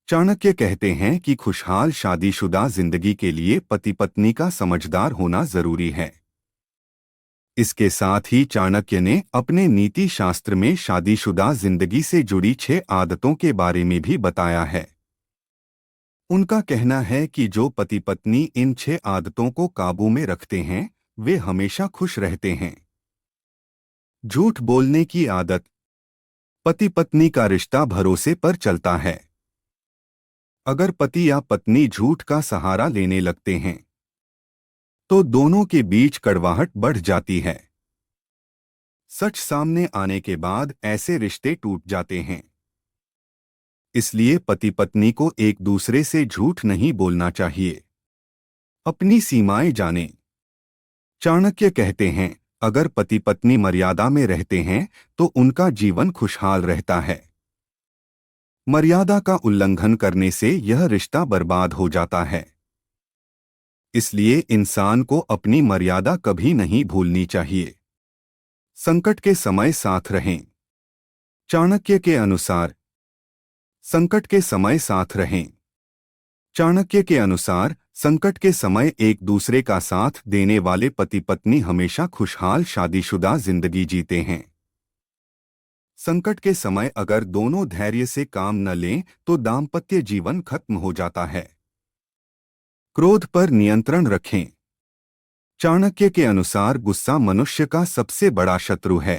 चाणक्य कहते हैं कि खुशहाल शादीशुदा जिंदगी के लिए पति पत्नी का समझदार होना जरूरी है। इसके साथ ही चाणक्य ने अपने नीति शास्त्र में शादीशुदा जिंदगी से जुड़ी 6 आदतों के बारे में भी बताया है। उनका कहना है कि जो पति पत्नी इन 6 आदतों को काबू में रखते हैं वे हमेशा खुश रहते हैं। झूठ बोलने की आदत। पति पत्नी का रिश्ता भरोसे पर चलता है। अगर पति या पत्नी झूठ का सहारा लेने लगते हैं तो दोनों के बीच कड़वाहट बढ़ जाती है। सच सामने आने के बाद ऐसे रिश्ते टूट जाते हैं। इसलिए पति पत्नी को एक दूसरे से झूठ नहीं बोलना चाहिए। अपनी सीमाएं जानें। चाणक्य कहते हैं, अगर पति पत्नी मर्यादा में रहते हैं तो उनका जीवन खुशहाल रहता है। मर्यादा का उल्लंघन करने से यह रिश्ता बर्बाद हो जाता है। इसलिए इंसान को अपनी मर्यादा कभी नहीं भूलनी चाहिए। संकट के समय साथ रहें। चाणक्य के अनुसार संकट के समय साथ रहें। चाणक्य के अनुसार संकट के समय एक दूसरे का साथ देने वाले पति पत्नी हमेशा खुशहाल शादीशुदा जिंदगी जीते हैं। संकट के समय अगर दोनों धैर्य से काम न लें तो दाम्पत्य जीवन खत्म हो जाता है। क्रोध पर नियंत्रण रखें। चाणक्य के अनुसार गुस्सा मनुष्य का सबसे बड़ा शत्रु है।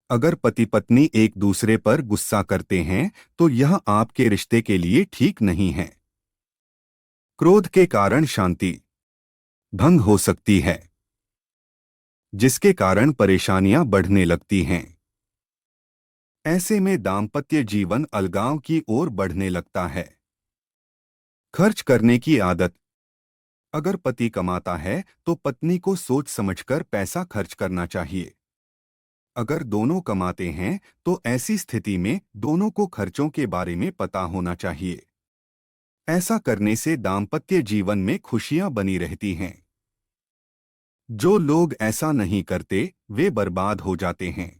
अगर पति पत्नी एक दूसरे पर गुस्सा करते हैं तो यह आपके रिश्ते के लिए ठीक नहीं है। क्रोध के कारण शांति भंग हो सकती है, जिसके कारण परेशानियां बढ़ने लगती हैं। ऐसे में दाम्पत्य जीवन अलगाव की ओर बढ़ने लगता है। खर्च करने की आदत। अगर पति कमाता है तो पत्नी को सोच समझकर पैसा खर्च करना चाहिए। अगर दोनों कमाते हैं तो ऐसी स्थिति में दोनों को खर्चों के बारे में पता होना चाहिए। ऐसा करने से दाम्पत्य जीवन में खुशियां बनी रहती हैं। जो लोग ऐसा नहीं करते वे बर्बाद हो जाते हैं।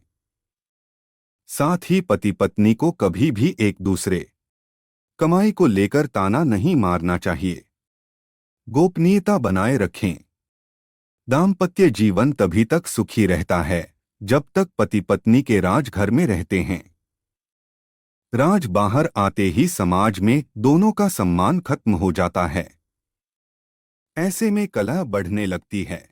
साथ ही पति पत्नी को कभी भी एक दूसरे कमाई को लेकर ताना नहीं मारना चाहिए। गोपनीयता बनाए रखें। दाम्पत्य जीवन तभी तक सुखी रहता है जब तक पति पत्नी के राज घर में रहते हैं। राज बाहर आते ही समाज में दोनों का सम्मान खत्म हो जाता है। ऐसे में कलह बढ़ने लगती है।